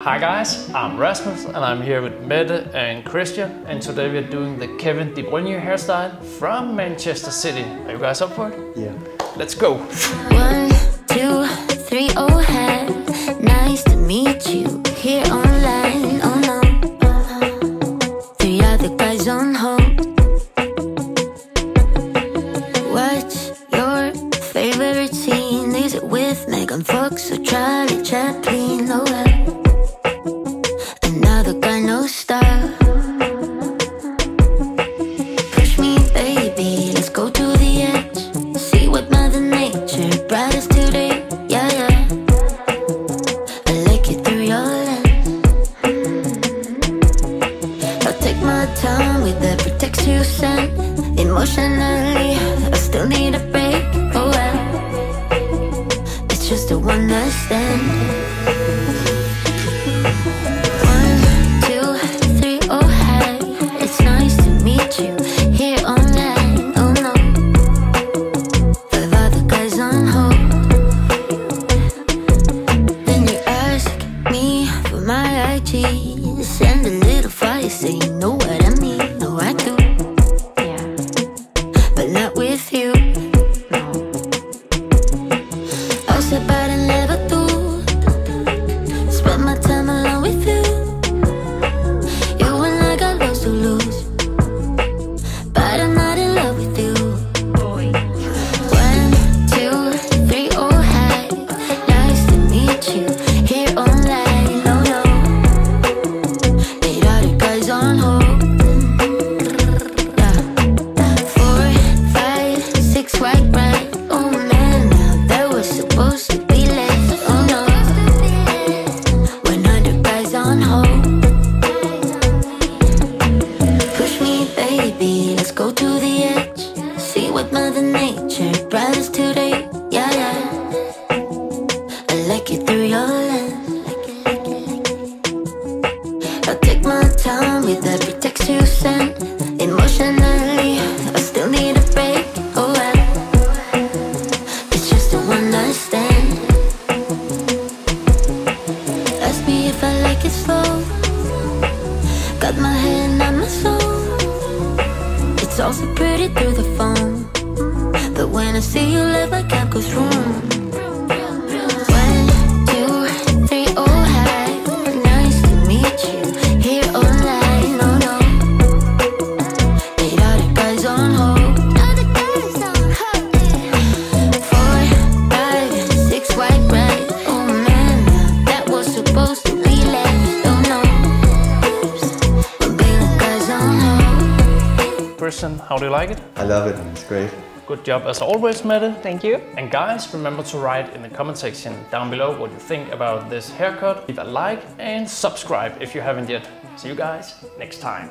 Hi guys, I'm Rasmus and I'm here with Mette and Christian, and today we're doing the Kevin De Bruyne hairstyle from Manchester City. Are you guys up for it? Yeah. Let's go! 1, 2, 3, oh hey, nice to meet you here online, oh no. 3 other guys on hold. What's your favorite scene? Is it with Megan Fox or Charlie Chaplin? Oh well. Another guy, no style. Push me, baby, let's go to the edge. See what Mother Nature brought us today. Yeah, yeah. I like it through your lens. I'll take my time with the pretext you sent. Emotionally, I still need a break. Oh well, it's just a one night stand. Send a little fire, say you know what I mean. No, I do. Yeah. But not with you. No. I said but I never do. Spend my time alone with you. You and I got lost to lose, but I'm not in love with you. Boy. 1, 2, 3, oh hi, nice to meet you here online. On hold. Yeah. 4, 5, 6 white bright. Oh man, now that was supposed to be late. Oh no. 100 guys on hold. Push me, baby, let's go to the edge. See what Mother Nature brought us today. Yeah, yeah. I like it through your lens. I'll take my time with the pretext you sent. Emotionally, I still need a break. Oh well, it's just a one night stand. Ask me if I like it slow. Got my hand on my soul. It's all so pretty through the phone, but when I see you live, my cap goes wrong. Christian, how do you like it? I love it, it's great. Good job as always, Mette. Thank you. And guys, remember to write in the comment section down below what you think about this haircut. Leave a like and subscribe if you haven't yet. See you guys next time.